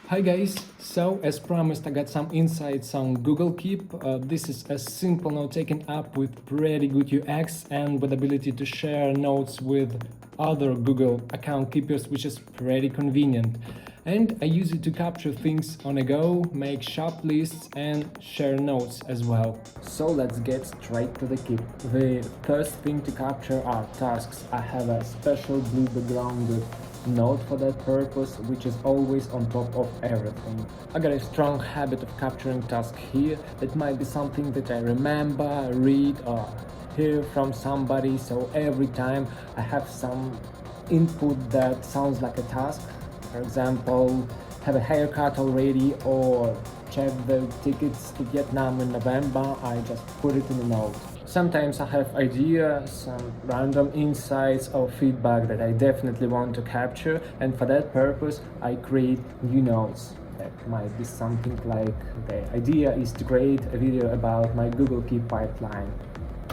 Hi guys, so as promised I got some insights on Google Keep. This is a simple note-taking app with pretty good UX and with ability to share notes with other Google account keepers, which is pretty convenient. And I use it to capture things on a go, make shop lists and share notes as well. So let's get straight to the Keep. The first thing to capture are tasks. I have a special blue background note for that purpose, which is always on top of everything. I got a strong habit of capturing tasks here. That might be something that I remember, read or hear from somebody, so every time I have some input that sounds like a task, for example, have a haircut already or check the tickets to Vietnam in November, I just put it in a note. Sometimes I have ideas, some random insights or feedback that I definitely want to capture, and for that purpose I create new notes. That might be something like the idea is to create a video about my Google Keep pipeline.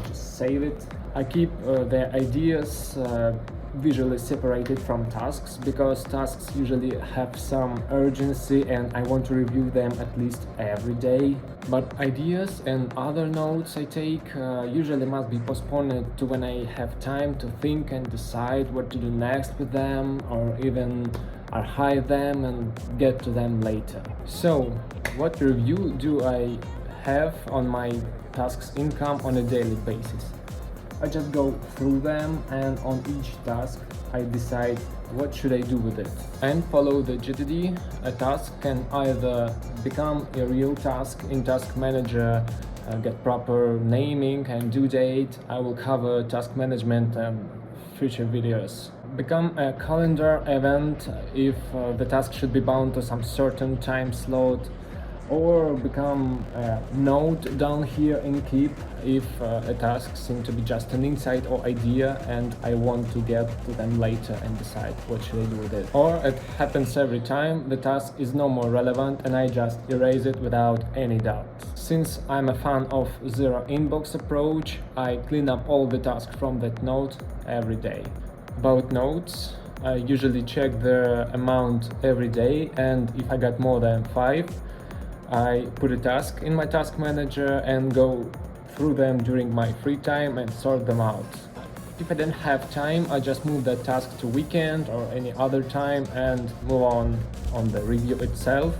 Just save it. I keep the ideas visually separated from tasks because tasks usually have some urgency and I want to review them at least every day. But ideas and other notes I take usually must be postponed to when I have time to think and decide what to do next with them, or even archive them and get to them later. So, what review do I have on my tasks income on a daily basis? I just go through them and on each task I decide what should I do with it and follow the GTD. A task can either become a real task in Task Manager, get proper naming and due date. I will cover task management and future videos. Become a calendar event if the task should be bound to some certain time slot, or become a note down here in Keep if a task seems to be just an insight or idea and I want to get to them later and decide what should I do with it. Or it happens every time the task is no more relevant and I just erase it without any doubt. Since I'm a fan of zero inbox approach, I clean up all the tasks from that note every day. About notes, I usually check the amount every day, and if I got more than 5, I put a task in my task manager and go through them during my free time and sort them out. If I don't have time, I just move that task to weekend or any other time and move on the review itself.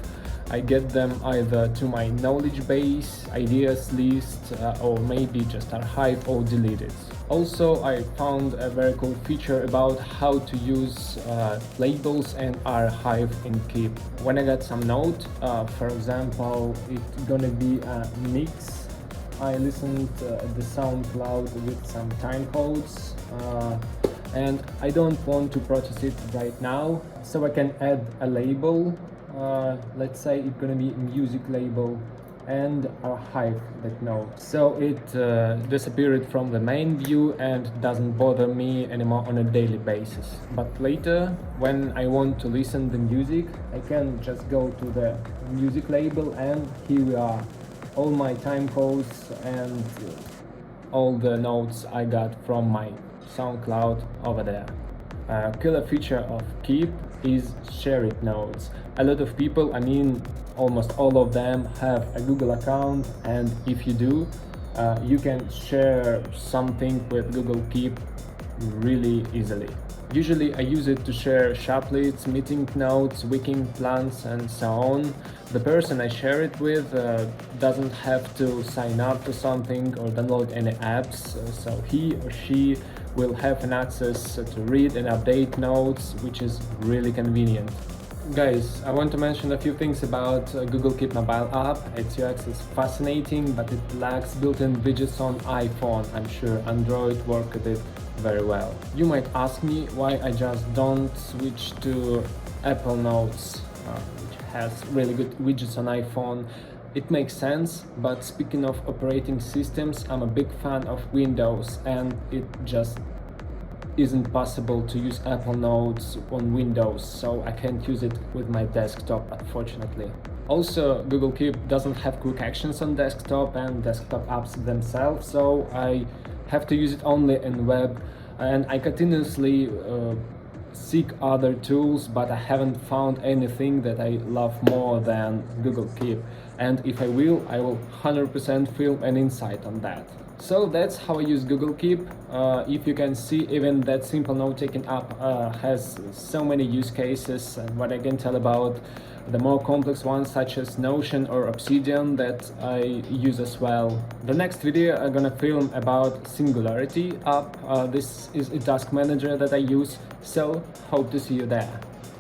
I get them either to my knowledge base, ideas list, or maybe just archive or delete it. Also, I found a very cool feature about how to use labels and archive in Keep. When I get some note, for example, it's gonna be a mix. I listened to the SoundCloud with some time codes, and I don't want to process it right now, so I can add a label. Let's say it's gonna be a music label, and archive that note, so it disappeared from the main view and doesn't bother me anymore on a daily basis. But later, when I want to listen the music, I can just go to the music label and here we are, all my time codes and all the notes I got from my SoundCloud over there. A killer feature of Keep is share it notes. A lot of people, I mean almost all of them, have a Google account, and if you do, you can share something with Google Keep really easily. Usually I use it to share shop lists, meeting notes, weekend plans and so on. The person I share it with doesn't have to sign up to something or download any apps, so he or she will have an access to read and update notes, which is really convenient. Guys, I want to mention a few things about Google Keep mobile app. Its UX is fascinating, but it lacks built-in widgets on iPhone. I'm sure Android works with it very well. You might ask me why I just don't switch to Apple Notes, which has really good widgets on iPhone. It makes sense, but speaking of operating systems, I'm a big fan of Windows and it just isn't possible to use Apple Notes on Windows, so I can't use it with my desktop, unfortunately. Also, Google Keep doesn't have quick actions on desktop and desktop apps themselves, so I have to use it only in web, and I continuously seek other tools, but I haven't found anything that I love more than Google Keep. And if I will 100% film an insight on that. So that's how I use Google Keep. If you can see, even that simple note-taking app has so many use cases, and what I can tell about the more complex ones such as Notion or Obsidian that I use as well. The next video I'm gonna film about Singularity app. This is a task manager that I use, so hope to see you there.